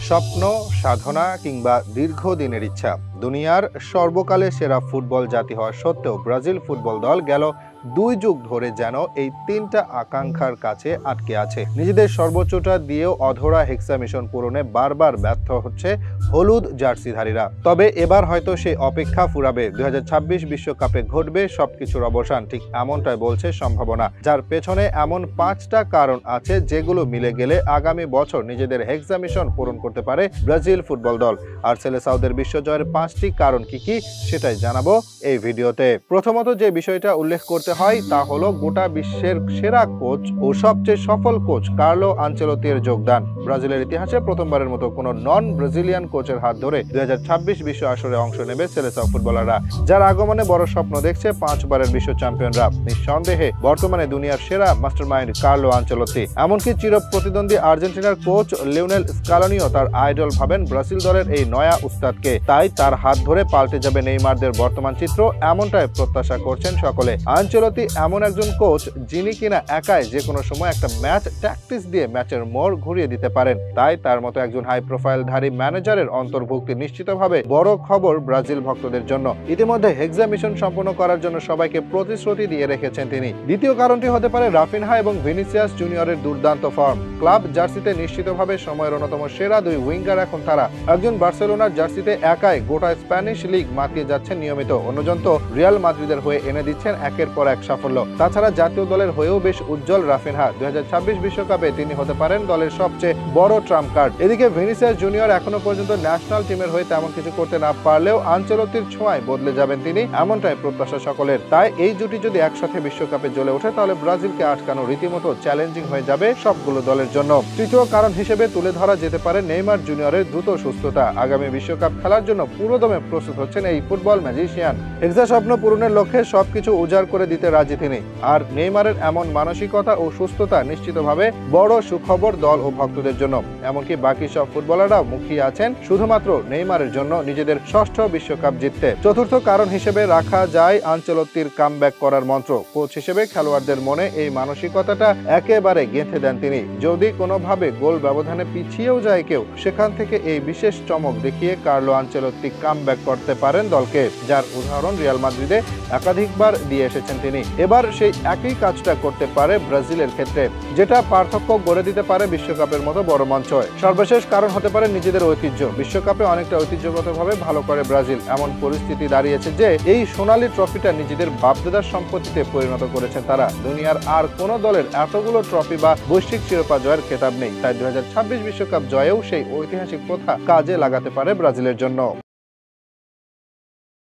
স্বপ্ন, সাধনা কিংবা দীর্ঘদিনের ইচ্ছা, দুনিয়ার সর্বকালের সেরা ফুটবল জাতি হওয়া সত্ত্বেও ব্রাজিল ফুটবল দল গেল 2 যুগ ধরে যেন এই 3টা আকাঙ্ক্ষার কাছে আটকে আছে। নিজেদের সর্বোচ্চটা দিয়েও অধরা হেক্সা মিশন পূরণে বারবার ব্যর্থ হচ্ছে হলুদ জার্সিধারীরা। তবে এবার হয়তো সেই অপেক্ষা ফুরাবে। 2026 বিশ্বকাপে ঘটবে সবকিছুর অবসান, ঠিক এমনটাই বলছে সম্ভাবনা, যার পেছনে এমন 5টা কারণ আছে যেগুলো মিলে গেলে আগামী বছর নিজেদের হেক্সা মিশন পূরণ করতে পারে ব্রাজিল ফুটবল দল। আর সেলেসাওদের বিশ্বজয়ের 5টি কারণ কি কি সেটাই জানাবো এই ভিডিওতে। প্রথমত যে বিষয়টা উল্লেখ করতে হয় তা হলো গোটা বিশ্বের সেরা কোচ ও সবচেয়ে সফল কোচ কার্লো আনচেলত্তির যোগদান। ব্রাজিলের ইতিহাসে প্রথমবারের মতো কোনো নন ব্রাজিলিয়ান কোচের হাত ধরে 2026 বিশ্ব আসরে অংশ নেবে সেলেসাও ফুটবলাররা, যার আগমনে বড় স্বপ্ন দেখছে 5 বারের বিশ্ব চ্যাম্পিয়নরা। নিঃসন্দেহে বর্তমানে দুনিয়ার সেরা মাস্টারমাইন্ড কার্লো আনচেলত্তি। এমনকি চির প্রতিদ্বন্দ্বী আর্জেন্টিনার কোচ লিওনেল স্কালোনিও তার আইডল ভাবেন ব্রাজিল দলের এই নয়া উস্তাদকে। তাই তার হাত ধরে পাল্টে যাবে নেইমারদের বর্তমান চিত্র, এমনটাই প্রত্যাশা করছেন সকলে। আনচেলত্তি এমন একজন কোচ যিনি কিনা একাই যে কোনো সময় একটা ম্যাচ ট্যাকটিক্স দিয়ে ম্যাচের মোড় ঘুরিয়ে দিতে পারেন। তাই তার মতো একজন হাই প্রোফাইলধারী ম্যানেজারের অন্তর্ভুক্তি নিশ্চিতভাবে বড় খবর ব্রাজিল ভক্তদের জন্য। ইতিমধ্যে হেক্সা মিশন সম্পন্ন করার জন্য সবাইকে প্রতিশ্রুতি দিয়ে রেখেছেন তিনি। দ্বিতীয় কারণটি হতে পারে রাফিনহা এবং ভিনিসিয়াস জুনিয়রের দুর্দান্ত ফর্ম। ক্লাব জার্সিতে নিশ্চিতভাবে সময়ের অন্যতম সেরা 2 উইঙ্গার এখন তারা। একজন বার্সেলোনার জার্সিতে একাই গোটা স্প্যানিশ লিগ মাতিয়ে যাচ্ছেন নিয়মিত, অন্যজন তো রিয়াল মাদ্রিদের হয়ে এনে দিচ্ছেন একের পর এক সাফল্য। তাছাড়া জাতীয় দলের হয়েও বেশ উজ্জ্বল রাফিনহা। 2026 বিশ্বকাপে তিনি হতে পারেন দলের সবচেয়ে বড় ট্রাম্প কার্ড। এদিকে ভিনিসিয়াস জুনিয়র এখনো পর্যন্ত ন্যাশনাল টিমের হয়ে তেমন কিছু করতে না পারলেও আনচেলত্তির ছোঁয়ায় বদলে যাবেন তিনি, এমনটাই প্রত্যাশা সকলের। তাই এই জুটি যদি একসাথে বিশ্বকাপে জ্বলে ওঠে তাহলে ব্রাজিলকে আটকানো রীতিমতো চ্যালেঞ্জিং হয়ে যাবে সবগুলো দলের জন্য। তৃতীয় কারণ হিসেবে তুলে ধরা যেতে পারে নেইমার জুনিয়রের দ্রুত সুস্থতা। আগামী বিশ্বকাপ খেলার জন্য পুরোদমে প্রস্তুত হচ্ছেন এই ফুটবল ম্যাজিশিয়ান। হেক্সা স্বপ্ন পূরণের লক্ষ্যে সবকিছু উজাড় করে দিতে রাজি তিনি। আর নেইমারের এমন মানসিকতা ও সুস্থতা নিশ্চিতভাবে বড় সুখবর দল ও ভক্তদের জন্য। এমনকি বাকি সব ফুটবলাররাও মুখিয়ে আছেন শুধুমাত্র নেইমারের জন্য নিজেদের 6ষ্ঠ বিশ্বকাপ জিততে। চতুর্থ কারণ হিসেবে রাখা যায় আনচেলত্তির কামব্যাক করার মন্ত্র। কোচ হিসেবে খেলোয়াড়দের মনে এই মানসিকতাটা একেবারে গেঁথে দেন তিনি। যদি কোনোভাবে গোল ব্যবধানে পিছিয়েও যায় কেউ, সেখান থেকে এই বিশেষ চমক দেখিয়ে কার্লো আনচেলত্তি কামব্যাক করতে পারেন দলকে, যার উদাহরণ রিয়াল মাদ্রিদে একাধিকবার দিয়ে এসেছেন তিনি। এবার সেই একই কাজটা করতে পারে ব্রাজিলের ক্ষেত্রে, যেটা পার্থক্য গড়ে দিতে পারে বিশ্বকাপের মতো বড় মঞ্চে। সর্বশেষ কারণ হতে পারে নিজেদের ঐতিহ্য। বিশ্বকাপে অনেকটা ঐতিহ্যগতভাবে ভালো করে ব্রাজিল। এমন পরিস্থিতি দাঁড়িয়েছে যে এই সোনালী ট্রফিটা নিজেদের বাপদাদার সম্পত্তিতে পরিণত করেছেন তারা। দুনিয়ার আর কোনো দলের এতগুলো ট্রফি বা বৈশ্বিক শিরোপা জয়ের খেতাব নেই। তাই 2026 বিশ্বকাপ জয়েও সেই ঐতিহাসিক প্রথা কাজে লাগাতে পারে ব্রাজিলের জন্য।